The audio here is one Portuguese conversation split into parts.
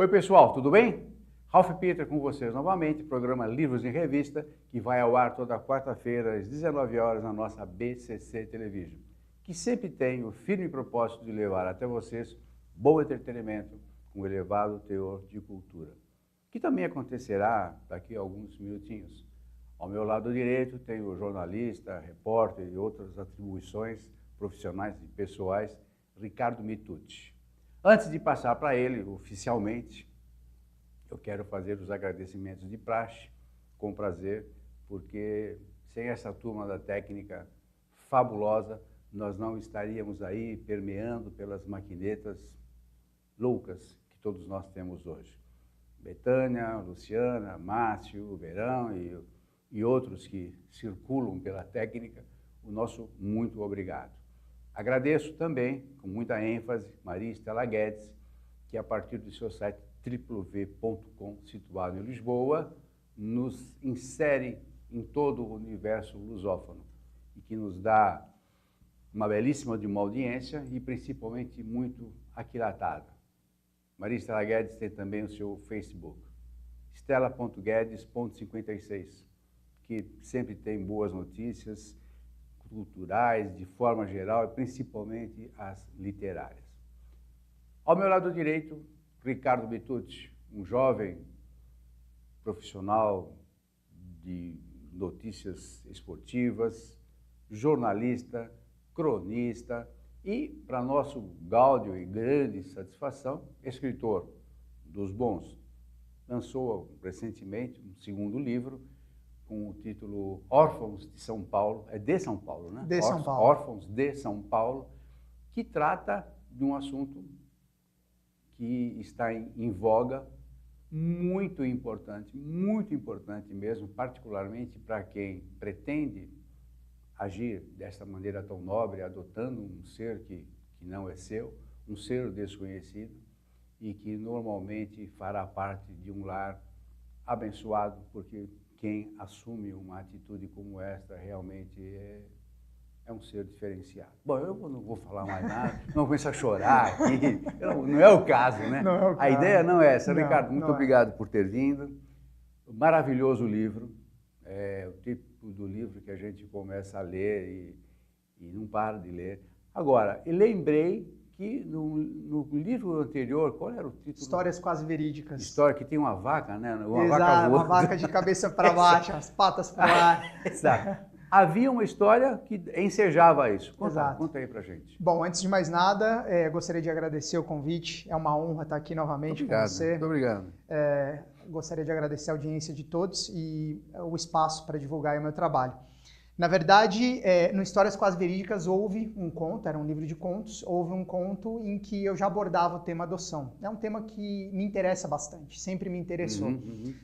Oi pessoal, tudo bem? Ralph Peter com vocês novamente, programa Livros em Revista, que vai ao ar toda quarta-feira às 19 horas na nossa BCC Television, que sempre tem o firme propósito de levar até vocês bom entretenimento com elevado teor de cultura, que também acontecerá daqui a alguns minutinhos. Ao meu lado direito tem o jornalista, repórter e outras atribuições profissionais e pessoais, Ricardo Mitucci. Antes de passar para ele oficialmente, eu quero fazer os agradecimentos de praxe, com prazer, porque sem essa turma da técnica fabulosa, nós não estaríamos aí permeando pelas maquinetas loucas que todos nós temos hoje. Betânia, Luciana, Márcio, Verão e outros que circulam pela técnica, o nosso muito obrigado. Agradeço também, com muita ênfase, Maria Estela Guedes, que a partir do seu site www.com, situado em Lisboa, nos insere em todo o universo lusófono e que nos dá uma belíssima de uma audiência e principalmente muito aquilatada. Maria Estela Guedes tem também o seu Facebook, estela.guedes.56, que sempre tem boas notícias culturais, de forma geral, e principalmente as literárias. Ao meu lado direito, Ricardo Mitucci, um jovem profissional de notícias esportivas, jornalista, cronista e, para nosso gáudio e grande satisfação, escritor dos bons. Lançou recentemente um segundo livro, com o título Órfãos de São Paulo, é de São Paulo, né? De São Paulo. Órfãos de São Paulo, que trata de um assunto que está em voga, muito importante mesmo, particularmente para quem pretende agir desta maneira tão nobre, adotando um ser que não é seu, um ser desconhecido e que normalmente fará parte de um lar abençoado, porque quem assume uma atitude como esta realmente é um ser diferenciado. Bom, eu não vou falar mais nada, não começo a chorar aqui, não é o caso, né? Não é o caso. A ideia não é essa. Não, Ricardo, muito não é. obrigado por ter vindo. Maravilhoso livro, é o tipo do livro que a gente começa a ler e não para de ler. Agora, eu lembrei que no livro anterior, qual era o título? Histórias quase verídicas. História que tem uma vaca, né? Uma Exato, vaca voando. uma vaca de cabeça para baixo, as patas para o ar. Exato. Havia uma história que ensejava isso. Exato. Conta aí pra gente. Bom, antes de mais nada, gostaria de agradecer o convite. É uma honra estar aqui novamente com você. Muito obrigado. Gostaria de agradecer a audiência de todos e o espaço para divulgar o meu trabalho. Na verdade, no Histórias Quase Verídicas houve um conto, era um livro de contos, houve um conto em que eu já abordava o tema adoção. É um tema que me interessa bastante, sempre me interessou.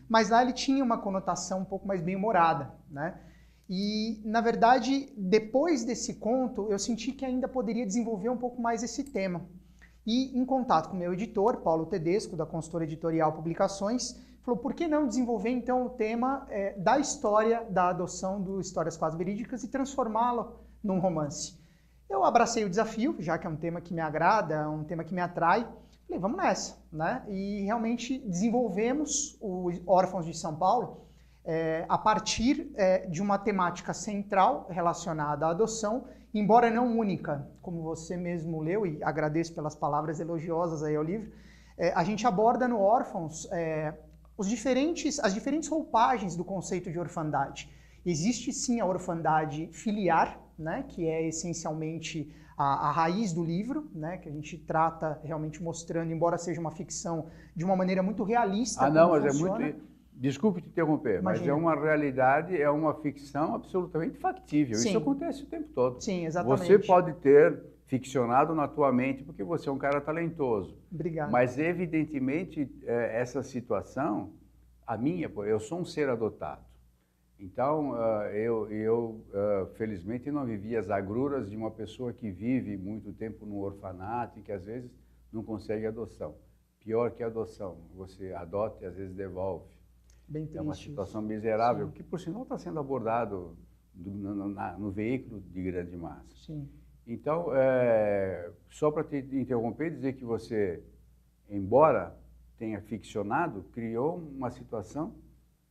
Mas lá ele tinha uma conotação um pouco mais bem-humorada, né? E, na verdade, depois desse conto, eu senti que ainda poderia desenvolver um pouco mais esse tema. E, em contato com o meu editor, Paulo Tedesco, da consultora editorial Publicações, falou, por que não desenvolver, então, o tema da história da adoção do Histórias Quase Verídicas e transformá-lo num romance? Eu abracei o desafio, já que é um tema que me agrada, é um tema que me atrai. Falei, vamos nessa, né? E realmente desenvolvemos o Órfãos de São Paulo a partir de uma temática central relacionada à adoção, embora não única, como você mesmo leu, e agradeço pelas palavras elogiosas aí ao livro, a gente aborda no Órfãos as diferentes roupagens do conceito de orfandade. Existe sim a orfandade filiar, né, que é essencialmente a raiz do livro, né, que a gente trata realmente mostrando, embora seja uma ficção, de uma maneira muito realista. Não, mas funciona. É muito... Desculpe te interromper, Imagina. Mas é uma realidade, é uma ficção absolutamente factível. Sim. Isso acontece o tempo todo. Sim, exatamente. Você pode ter ficcionado na tua mente porque você é um cara talentoso. Obrigado. Mas, evidentemente, essa situação, eu sou um ser adotado. Então, eu felizmente, não vivi as agruras de uma pessoa que vive muito tempo no orfanato e que, às vezes, não consegue adoção. Pior que a adoção, você adota e, às vezes, devolve. Bem triste. É uma situação miserável, Sim. que, por sinal, está sendo abordado no veículo de grande massa. Sim. Então, só para te interromper, dizer que você, embora tenha ficcionado, criou uma situação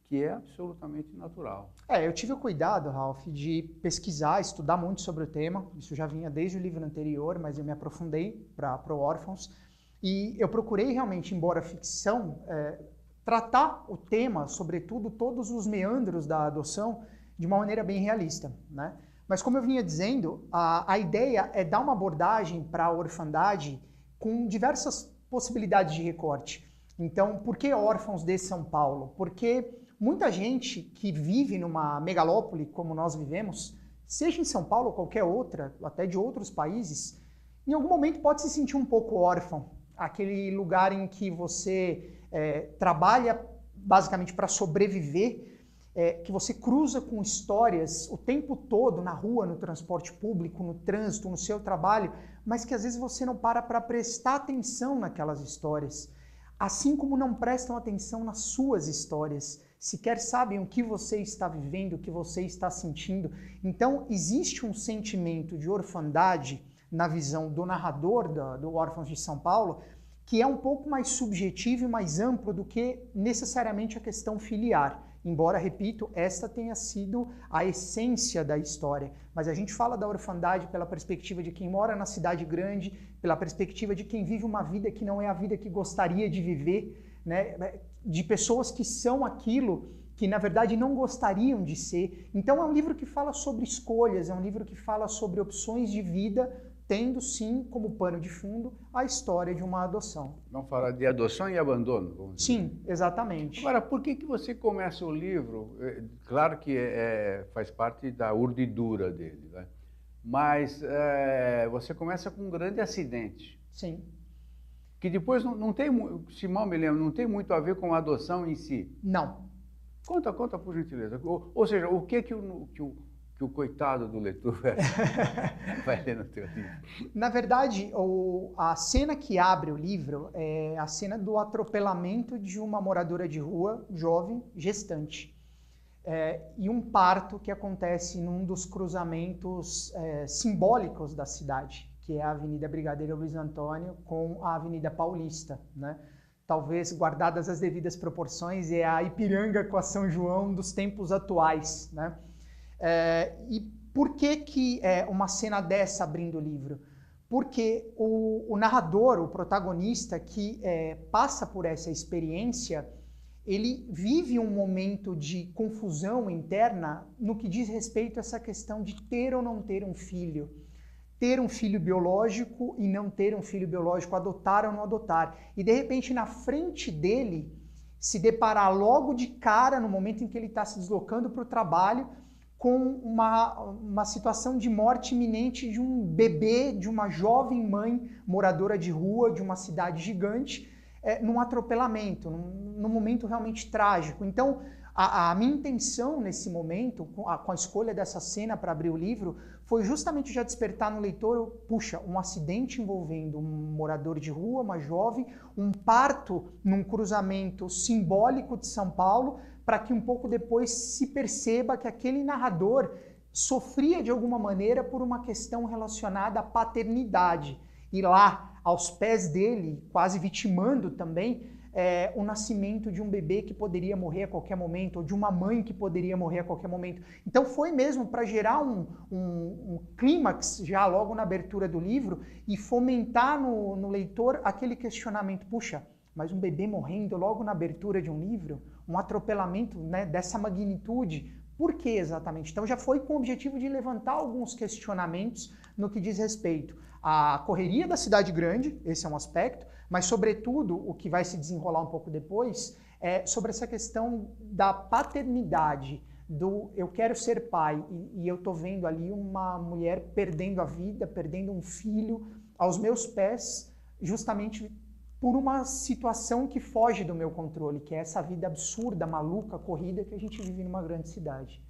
que é absolutamente natural. Eu tive o cuidado, Ralph, de pesquisar, estudar muito sobre o tema. Isso já vinha desde o livro anterior, mas eu me aprofundei para o Órfãos. E eu procurei realmente, embora ficção, tratar o tema, sobretudo todos os meandros da adoção, de uma maneira bem realista, né? Mas como eu vinha dizendo, a ideia é dar uma abordagem para a orfandade com diversas possibilidades de recorte. Então, por que Órfãos de São Paulo? Porque muita gente que vive numa megalópole como nós vivemos, seja em São Paulo ou qualquer outra, até de outros países, em algum momento pode se sentir um pouco órfão. Aquele lugar em que você trabalha basicamente para sobreviver, que você cruza com histórias o tempo todo na rua, no transporte público, no trânsito, no seu trabalho, mas que às vezes você não para prestar atenção naquelas histórias. Assim como não prestam atenção nas suas histórias, sequer sabem o que você está vivendo, o que você está sentindo. Então, existe um sentimento de orfandade na visão do narrador do Órfãos de São Paulo, que é um pouco mais subjetivo e mais amplo do que necessariamente a questão filiar. Embora, repito, esta tenha sido a essência da história. Mas a gente fala da orfandade pela perspectiva de quem mora na cidade grande, pela perspectiva de quem vive uma vida que não é a vida que gostaria de viver, né? De pessoas que são aquilo que, na verdade, não gostariam de ser. Então, é um livro que fala sobre escolhas, é um livro que fala sobre opções de vida, tendo, sim, como pano de fundo, a história de uma adoção. Vamos falar de adoção e abandono? Sim, exatamente. Agora, por que você começa o livro? Claro que faz parte da urdidura dele, né? Mas você começa com um grande acidente. Sim. Que depois não tem, se mal me lembro, não tem muito a ver com a adoção em si. Não. Conta por gentileza. Ou seja, o que o coitado do leitor vai ler no teu livro? Na verdade, a cena que abre o livro é a cena do atropelamento de uma moradora de rua, jovem, gestante. E um parto que acontece num dos cruzamentos simbólicos da cidade, que é a Avenida Brigadeiro Luiz Antônio com a Avenida Paulista, né? Talvez, guardadas as devidas proporções, é a Ipiranga com a São João dos tempos atuais, né? E por que uma cena dessa abrindo o livro? Porque o narrador, o protagonista que passa por essa experiência, ele vive um momento de confusão interna no que diz respeito a essa questão de ter ou não ter um filho. Ter um filho biológico e não ter um filho biológico, adotar ou não adotar. E de repente na frente dele, se deparar logo de cara, no momento em que ele está se deslocando para o trabalho, com uma situação de morte iminente de um bebê, de uma jovem mãe moradora de rua, de uma cidade gigante, num atropelamento, num momento realmente trágico. Então, a minha intenção nesse momento, com a escolha dessa cena para abrir o livro, foi justamente já despertar no leitor, puxa, um acidente envolvendo um morador de rua, uma jovem, um parto num cruzamento simbólico de São Paulo, para que um pouco depois se perceba que aquele narrador sofria de alguma maneira por uma questão relacionada à paternidade. E lá, aos pés dele, quase vitimando também, o nascimento de um bebê que poderia morrer a qualquer momento, ou de uma mãe que poderia morrer a qualquer momento. Então foi mesmo para gerar um clímax já logo na abertura do livro e fomentar no leitor aquele questionamento, puxa, mas um bebê morrendo logo na abertura de um livro, um atropelamento, né, dessa magnitude, por que exatamente? Então já foi com o objetivo de levantar alguns questionamentos no que diz respeito à correria da cidade grande, esse é um aspecto, mas sobretudo o que vai se desenrolar um pouco depois é sobre essa questão da paternidade, do eu quero ser pai e eu tô vendo ali uma mulher perdendo a vida, perdendo um filho aos meus pés, justamente por uma situação que foge do meu controle, que é essa vida absurda, maluca, corrida que a gente vive numa grande cidade.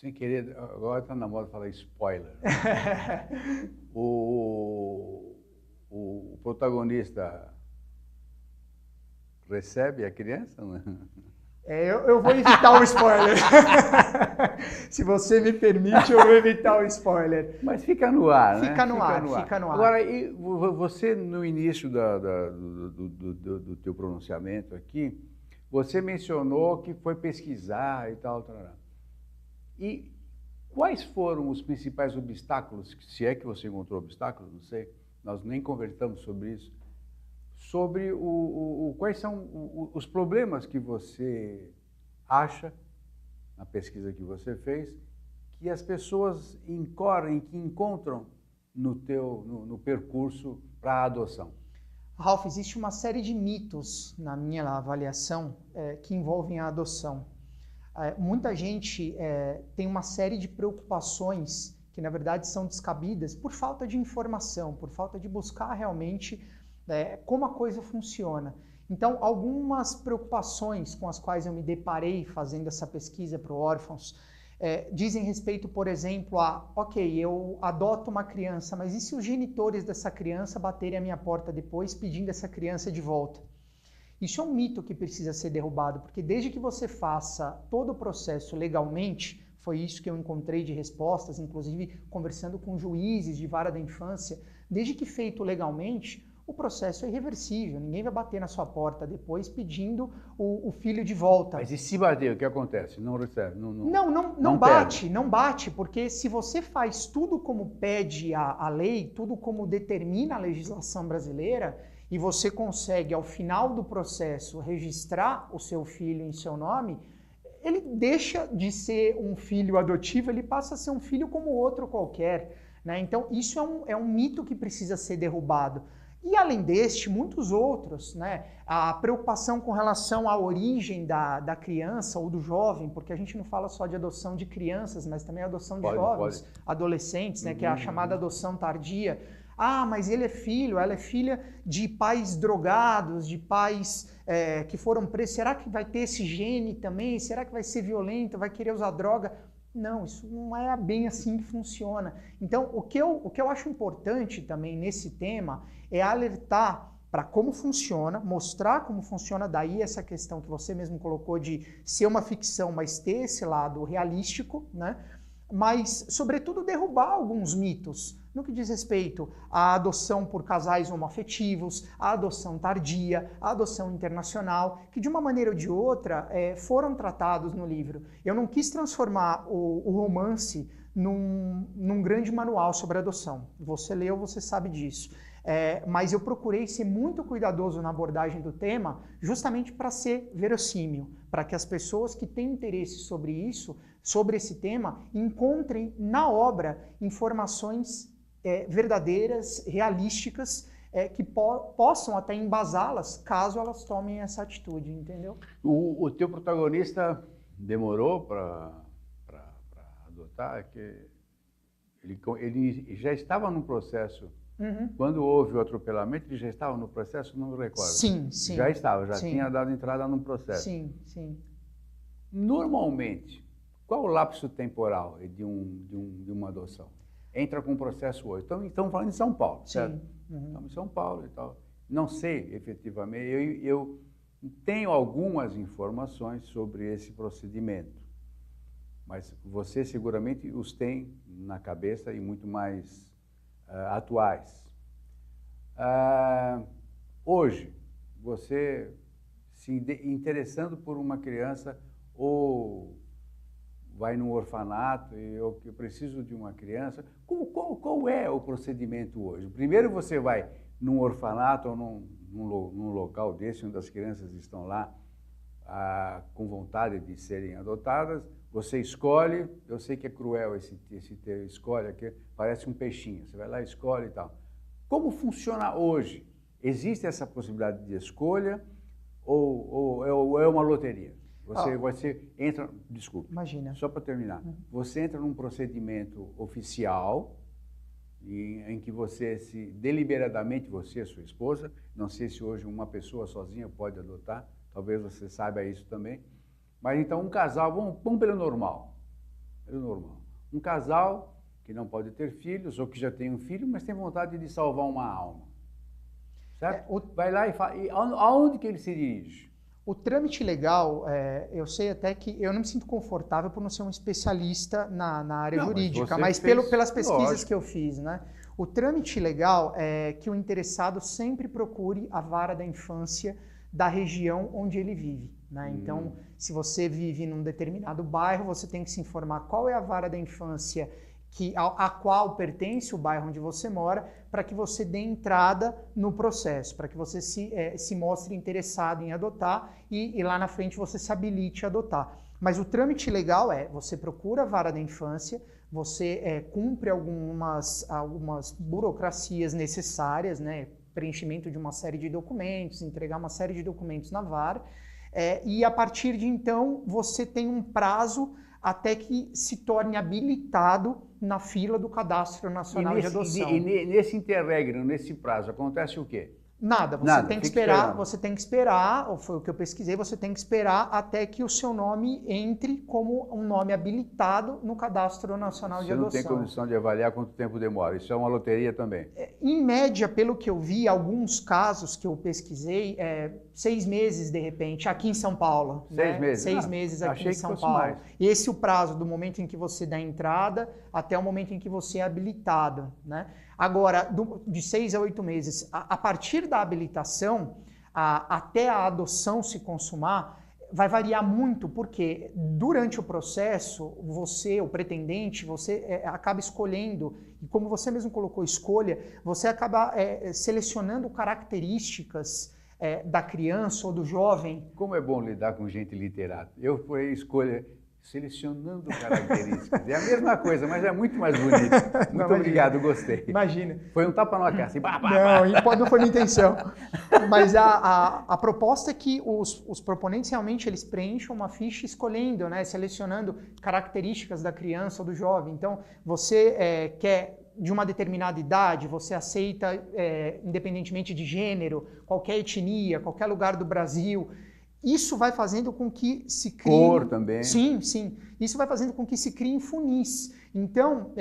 Sem querer, agora está na moda falar spoiler. O protagonista recebe a criança, né? Eu vou evitar o spoiler. Se você me permite, eu vou evitar o spoiler. Mas fica no ar, né? Fica no ar. Agora, e você, no início do teu pronunciamento aqui, você mencionou que foi pesquisar e tal. E quais foram os principais obstáculos, se é que você encontrou obstáculos, não sei, nós nem conversamos sobre isso, sobre quais são os problemas que você acha, na pesquisa que você fez, que as pessoas incorrem, que encontram no percurso para a adoção. Ralph, existe uma série de mitos, na minha avaliação, que envolvem a adoção. Muita gente tem uma série de preocupações que, na verdade, são descabidas por falta de informação, por falta de buscar realmente como a coisa funciona. Então, algumas preocupações com as quais eu me deparei fazendo essa pesquisa para o Órfãos dizem respeito, por exemplo, ok, eu adoto uma criança, mas e se os genitores dessa criança baterem a minha porta depois pedindo essa criança de volta? Isso é um mito que precisa ser derrubado, porque desde que você faça todo o processo legalmente, foi isso que eu encontrei de respostas, inclusive conversando com juízes de vara da infância, desde que feito legalmente, o processo é irreversível, ninguém vai bater na sua porta depois pedindo o filho de volta. Mas e se bater, o que acontece? Não recebe? Não bate, porque se você faz tudo como pede a lei, tudo como determina a legislação brasileira, e você consegue, ao final do processo, registrar o seu filho em seu nome, ele deixa de ser um filho adotivo, ele passa a ser um filho como outro qualquer, né? Então, isso é um mito que precisa ser derrubado. E além deste, muitos outros, né? A preocupação com relação à origem da criança ou do jovem, porque a gente não fala só de adoção de crianças, mas também adoção de jovens, adolescentes, né? Que é a chamada adoção tardia. Mas ele é filho, ela é filha de pais drogados, de pais que foram presos. Será que vai ter esse gene também? Será que vai ser violento, vai querer usar droga? Não, isso não é bem assim que funciona. Então, o que eu acho importante também nesse tema é alertar para como funciona, mostrar como funciona, daí essa questão que você mesmo colocou de ser uma ficção, mas ter esse lado realístico, né? Mas, sobretudo, derrubar alguns mitos no que diz respeito à adoção por casais homoafetivos, à adoção tardia, à adoção internacional, que de uma maneira ou de outra foram tratados no livro. Eu não quis transformar o romance num grande manual sobre adoção. Você leu, você sabe disso. Mas eu procurei ser muito cuidadoso na abordagem do tema, justamente para ser verossímil, para que as pessoas que têm interesse sobre isso, sobre esse tema, encontrem na obra informações verdadeiras, realísticas, que possam até embasá-las caso elas tomem essa atitude, entendeu? O teu protagonista demorou para adotar, que ele já estava no processo. Uhum. Quando houve o atropelamento, ele já estava no processo? Não me recordo. Sim. Já estava, tinha dado entrada no processo. Sim. Normalmente, qual o lapso temporal de uma adoção? Entra com o processo hoje. Então, estamos falando de São Paulo, certo? Uhum. Estamos em São Paulo e tal. Não sei, efetivamente, eu tenho algumas informações sobre esse procedimento, mas você seguramente os tem na cabeça e muito mais atuais. Hoje, você se interessando por uma criança ou vai num orfanato e eu preciso de uma criança, qual é o procedimento hoje? Primeiro você vai num orfanato ou num local desse, onde as crianças estão lá com vontade de serem adotadas, você escolhe, eu sei que é cruel esse escolhe, aqui parece um peixinho, você vai lá, escolhe e tal. Como funciona hoje? Existe essa possibilidade de escolha ou é uma loteria? Você entra, desculpe, imagina. Só para terminar, você entra num procedimento oficial em que você deliberadamente, você e sua esposa, não sei se hoje uma pessoa sozinha pode adotar, talvez você saiba isso também, mas então um casal, vamos pelo normal, um casal que não pode ter filhos ou que já tem um filho, mas tem vontade de salvar uma alma, certo? Vai lá e fala, aonde que ele se dirige? O trâmite legal, eu sei até que eu não me sinto confortável por não ser um especialista na área jurídica, mas pelas pesquisas que eu fiz, né? O trâmite legal é que o interessado sempre procure a vara da infância da região onde ele vive, né? Então, se você vive num determinado bairro, você tem que se informar qual é a vara da infância a qual pertence o bairro onde você mora, para que você dê entrada no processo, para que você se mostre interessado em adotar e lá na frente você se habilite a adotar. Mas o trâmite legal você procura a vara da infância, você cumpre algumas burocracias necessárias, né? Preenchimento de uma série de documentos, entregar uma série de documentos na vara, e a partir de então você tem um prazo até que se torne habilitado na fila do Cadastro Nacional de Adoção. E nesse interregno, nesse prazo, acontece o quê? Nada, você tem que esperar, ou foi o que eu pesquisei, você tem que esperar até que o seu nome entre como um nome habilitado no Cadastro Nacional de Adoção. Você não tem condição de avaliar quanto tempo demora, isso é uma loteria também? Em média, pelo que eu vi, alguns casos que eu pesquisei, 6 meses de repente, aqui em São Paulo. 6 meses? 6 meses aqui em São Paulo. Mais. Esse é o prazo do momento em que você dá entrada até o momento em que você é habilitado, né? Agora, de 6 a 8 meses, a partir da habilitação, até a adoção se consumar, vai variar muito, porque durante o processo, você, o pretendente, você acaba escolhendo, e como você mesmo colocou escolha, você acaba selecionando características da criança ou do jovem. Como é bom lidar com gente literata. Eu fui escolha selecionando características. É a mesma coisa, mas é muito mais bonito. Muito obrigado, gostei. Imagina. Foi um tapa na cara, assim, não foi minha intenção. Mas a proposta é que os proponentes realmente eles preencham uma ficha escolhendo, né, selecionando características da criança ou do jovem. Então, você quer de uma determinada idade, você aceita, independentemente de gênero, qualquer etnia, qualquer lugar do Brasil. Isso vai fazendo com que se crie... Cor também. Sim, sim. Isso vai fazendo com que se criem funis. Então,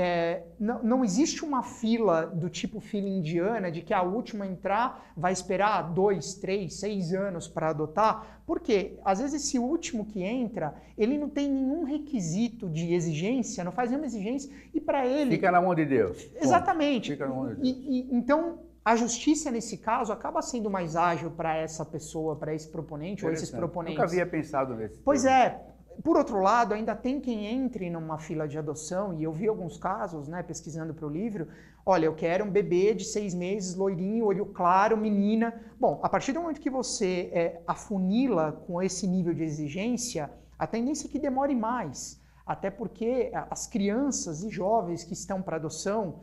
não existe uma fila do tipo fila indiana, de que a última a entrar vai esperar 2, 3, 6 anos para adotar, porque às vezes esse último que entra, ele não tem nenhum requisito de exigência, não faz nenhuma exigência, e para ele... Fica na mão de Deus. Exatamente. Fica na mão de Deus. Então... A justiça, nesse caso, acaba sendo mais ágil para essa pessoa, para esse proponente ou esses proponentes. Nunca havia pensado nesse Pois tema. Por outro lado, ainda tem quem entre numa fila de adoção, e eu vi alguns casos, né, pesquisando para o livro, olha, eu quero um bebê de 6 meses, loirinho, olho claro, menina. Bom, a partir do momento que você afunila com esse nível de exigência, a tendência é que demore mais, até porque as crianças e jovens que estão para adoção,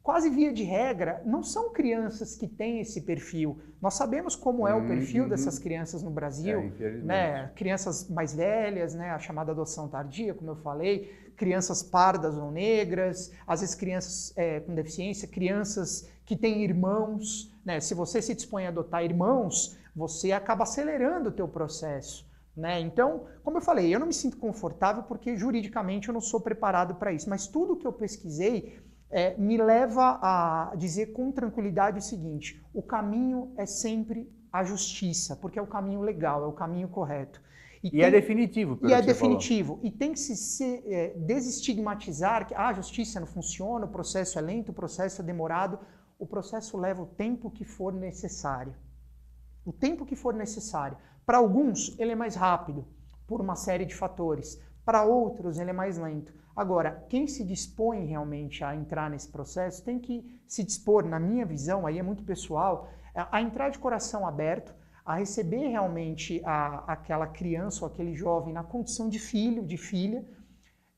quase via de regra, não são crianças que têm esse perfil. Nós sabemos como é o perfil dessas crianças no Brasil, né? Crianças mais velhas, né? A chamada adoção tardia, como eu falei, crianças pardas ou negras, às vezes crianças com deficiência, crianças que têm irmãos, né? Se você se dispõe a adotar irmãos, você acaba acelerando o teu processo, né? Então, como eu falei, eu não me sinto confortável porque juridicamente eu não sou preparado para isso, mas tudo que eu pesquisei me leva a dizer com tranquilidade o seguinte: o caminho é sempre a justiça, porque é o caminho legal, é o caminho correto. E é definitivo, pelo que você falou. E é definitivo. E tem que se desestigmatizar que a justiça não funciona, o processo é lento, o processo é demorado. O processo leva o tempo que for necessário. O tempo que for necessário. Para alguns, ele é mais rápido, por uma série de fatores. Para outros, ele é mais lento. Agora, quem se dispõe realmente a entrar nesse processo tem que se dispor, na minha visão, aí é muito pessoal, a entrar de coração aberto, a receber realmente aquela criança ou aquele jovem na condição de filho, de filha,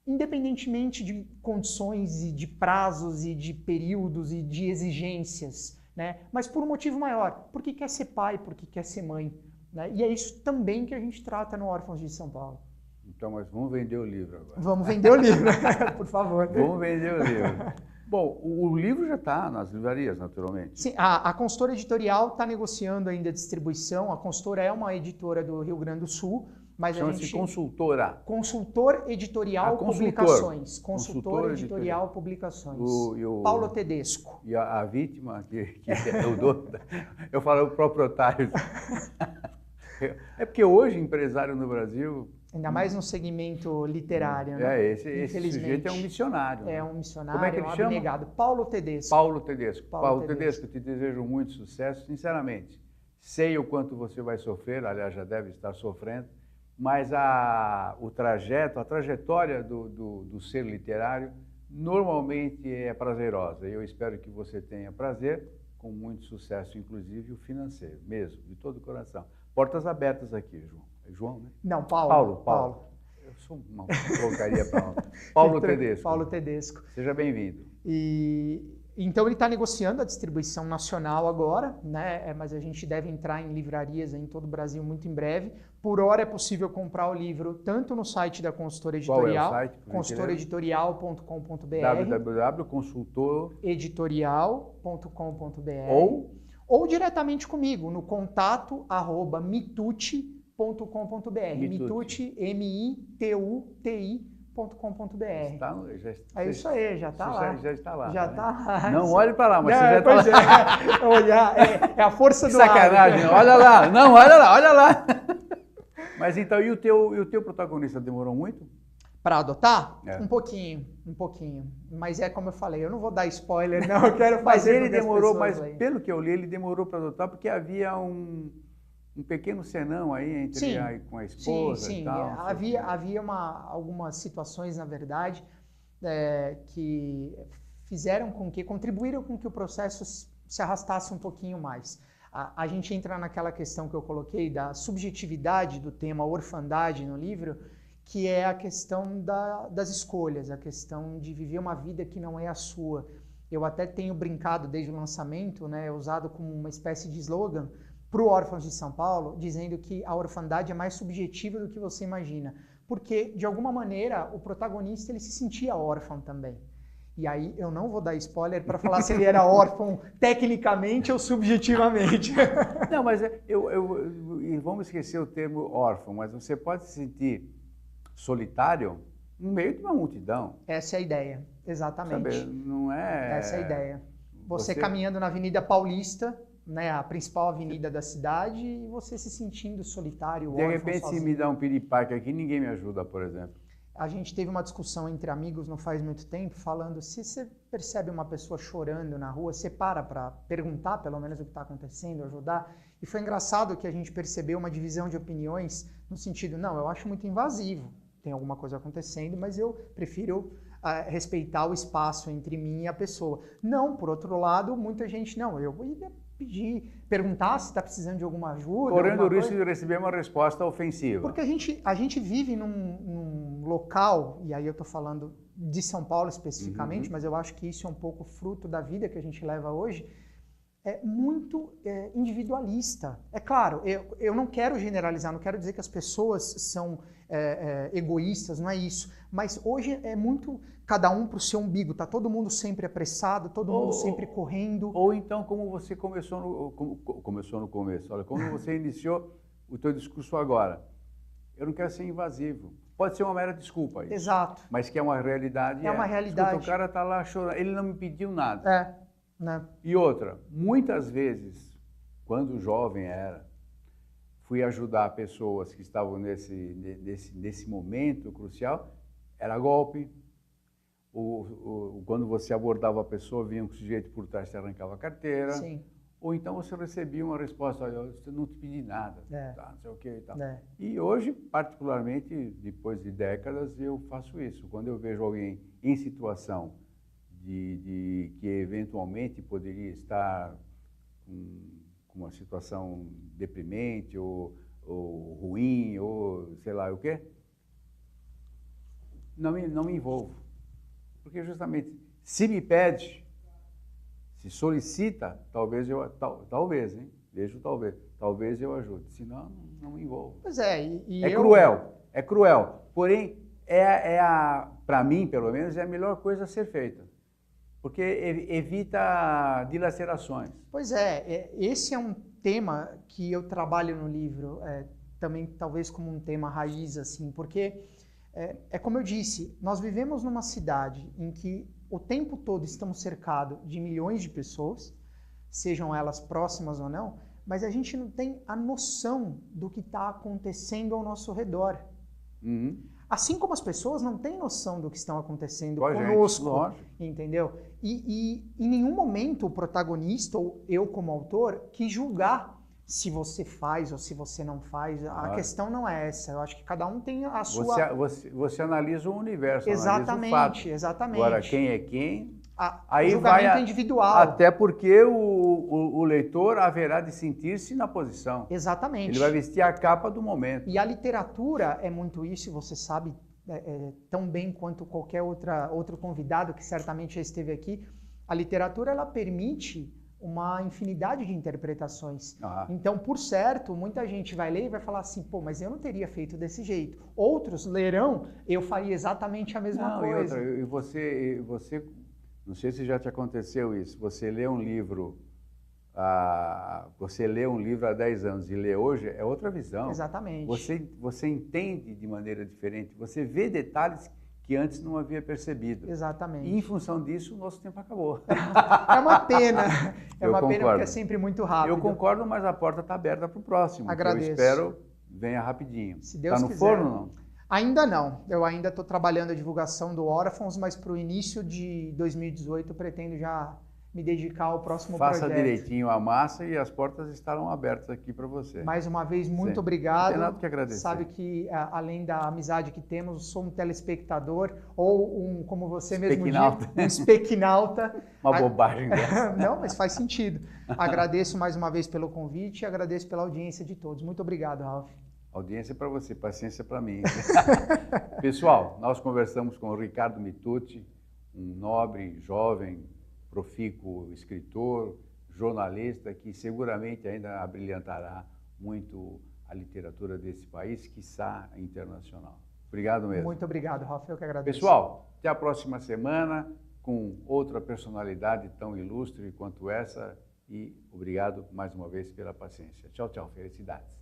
independentemente de condições e de prazos e de períodos e de exigências, né? Mas por um motivo maior, porque quer ser pai, porque quer ser mãe, né? E é isso também que a gente trata no Órfãos de São Paulo. Então, mas vamos vender o livro agora. Vamos vender o livro, por favor. Vamos vender o livro. Bom, o livro já está nas livrarias, naturalmente. Sim, a Consultora Editorial está negociando ainda a distribuição. A Consultora é uma editora do Rio Grande do Sul, mas a gente... Consultora. Consultor Editorial Publicações. Consultor Editorial Publicações. Paulo Tedesco. E a vítima, que é o dono, eu falo o proprietário. É porque hoje, empresário no Brasil... Ainda mais no segmento literário, né? Esse sujeito é um missionário. É um missionário, Como é que ele chama? abnegado. Paulo Tedesco. Paulo Tedesco, eu te desejo muito sucesso, sinceramente. Sei o quanto você vai sofrer, aliás, já deve estar sofrendo, mas a trajetória do ser literário normalmente é prazerosa. Eu espero que você tenha prazer, com muito sucesso, inclusive o financeiro, mesmo, de todo o coração. Portas abertas aqui, João. É João, né? Não, Paulo. Eu sou uma porcaria para Paulo Tedesco. Paulo Tedesco. Seja bem-vindo. Então ele está negociando a distribuição nacional agora, né? Mas a gente deve entrar em livrarias em todo o Brasil muito em breve. Por hora é possível comprar o livro tanto no site da Consultora Editorial, consultoraeditorial.com.br, www.consultoreditorial.com.br ou diretamente comigo no contato@mituti.com.br. Mituti, MITUTI.com.br. É isso aí, já está lá. Já está lá. Já está lá. Não olhe para lá, mas você já está lá. Olhar, é a força do sacanagem, hábito. Olha lá. Não, olha lá. Mas então, e o teu protagonista demorou muito? Para adotar? Um pouquinho. Mas é como eu falei, eu não vou dar spoiler, não, eu quero fazer. Mas ele demorou, pelo que eu li, ele demorou para adotar porque havia um pequeno senão aí com a esposa e tal. Havia algumas situações, na verdade, que contribuíram com que o processo se arrastasse um pouquinho mais. A gente entra naquela questão que eu coloquei da subjetividade do tema orfandade no livro, que é a questão das escolhas, a questão de viver uma vida que não é a sua. Eu até tenho brincado desde o lançamento, né, usado como uma espécie de slogan para o Órfãos de São Paulo, dizendo que a orfandade é mais subjetiva do que você imagina. Porque, de alguma maneira, o protagonista ele se sentia órfão também. E aí eu não vou dar spoiler para falar se ele era órfão tecnicamente ou subjetivamente. Não, mas vamos esquecer o termo órfão, mas você pode se sentir solitário no meio de uma multidão. Essa é a ideia, exatamente. Sabe, não é... Essa é a ideia. Você caminhando na Avenida Paulista, né, a principal avenida da cidade, e você se sentindo solitário, órfão, de repente, sozinho. Se me dá um piripaque aqui, ninguém me ajuda, por exemplo. A gente teve uma discussão entre amigos não faz muito tempo, falando, se você percebe uma pessoa chorando na rua, você para perguntar pelo menos o que está acontecendo, ajudar. E foi engraçado que a gente percebeu uma divisão de opiniões no sentido, não, eu acho muito invasivo, tem alguma coisa acontecendo, mas eu prefiro respeitar o espaço entre mim e a pessoa. Não, por outro lado, muita gente, não, eu ia perguntar se está precisando de alguma ajuda. Correndo o risco de receber uma resposta ofensiva. Porque a gente vive num local, e aí eu estou falando de São Paulo especificamente, mas eu acho que isso é um pouco fruto da vida que a gente leva hoje, é muito individualista. É claro, eu não quero generalizar, não quero dizer que as pessoas são egoístas, não é isso. Mas hoje é muito cada um para o seu umbigo, tá todo mundo sempre apressado, todo mundo sempre correndo. Ou então, como você começou no começo, olha, como você iniciou o teu discurso agora. Eu não quero ser invasivo. Pode ser uma mera desculpa isso. Exato. Mas que é uma realidade. É uma realidade. Escuta, o cara está lá chorando, ele não me pediu nada. Né? E outra, muitas vezes, quando jovem fui ajudar pessoas que estavam nesse momento crucial, era golpe. Quando você abordava a pessoa, vinha um sujeito por trás, você arrancava a carteira. Sim. Ou então você recebia uma resposta, olha, eu não te pedi nada, tá, não sei o que e tal. E hoje, particularmente, depois de décadas, eu faço isso. Quando eu vejo alguém em situação que eventualmente poderia estar com uma situação deprimente ou ruim, ou sei lá o quê, não me envolvo. Porque justamente, se me pede, se solicita, talvez hein? Vejo talvez eu ajude, senão não me envolvo. Pois é, É cruel. Porém, para mim, pelo menos, é a melhor coisa a ser feita. Porque evita dilacerações. Pois esse é um tema que eu trabalho no livro, também talvez como um tema raiz, assim, porque como eu disse, nós vivemos numa cidade em que o tempo todo estamos cercados de milhões de pessoas, sejam elas próximas ou não, mas a gente não tem a noção do que está acontecendo ao nosso redor. Uhum. Assim como as pessoas não têm noção do que estão acontecendo Com a gente, conosco, lógico. entendeu? E em nenhum momento o protagonista, ou eu como autor, quis julgar se você faz ou se você não faz. A questão não é essa. Eu acho que cada um tem a sua... Você analisa o universo, Exatamente, analisa o fato. exatamente. Agora, quem é quem... O julgamento individual. Até porque o leitor haverá de sentir-se na posição. Exatamente. Ele vai vestir a capa do momento. E a literatura é muito isso, e você sabe tão bem quanto qualquer outro convidado que certamente já esteve aqui. A literatura, ela permite uma infinidade de interpretações. Então, por certo, muita gente vai ler e vai falar assim, pô, mas eu não teria feito desse jeito. Outros lerão, eu faria exatamente a mesma coisa. E você, não sei se já te aconteceu isso, você lê um livro há 10 anos e lê hoje, é outra visão. Exatamente. Você entende de maneira diferente, você vê detalhes que antes não havia percebido. Exatamente. E em função disso, o nosso tempo acabou. É uma pena. É uma pena porque é sempre muito rápido. Eu concordo, mas a porta está aberta para o próximo. Agradeço. Eu espero venha rapidinho. Se Deus quiser. Está no forno ou não? Ainda não. Eu ainda estou trabalhando a divulgação do Órfãos, mas para o início de 2018 eu pretendo já me dedicar ao próximo projeto. Faça direitinho a massa e as portas estarão abertas aqui para você. Mais uma vez, muito obrigado. Não tem nada que agradecer. Sabe que, além da amizade que temos, sou um telespectador ou como você mesmo diz, um espequinalta. Uma bobagem dessa. Não, mas faz sentido. Agradeço mais uma vez pelo convite e agradeço pela audiência de todos. Muito obrigado, Ralf. Audiência para você, paciência para mim. Pessoal, nós conversamos com o Ricardo Mitucci, um nobre, jovem, profícuo escritor, jornalista, que seguramente ainda abrilhantará muito a literatura desse país, quiçá internacional. Obrigado mesmo. Muito obrigado, Ralf, eu que agradeço. Pessoal, até a próxima semana com outra personalidade tão ilustre quanto essa e obrigado mais uma vez pela paciência. Tchau, tchau, felicidades.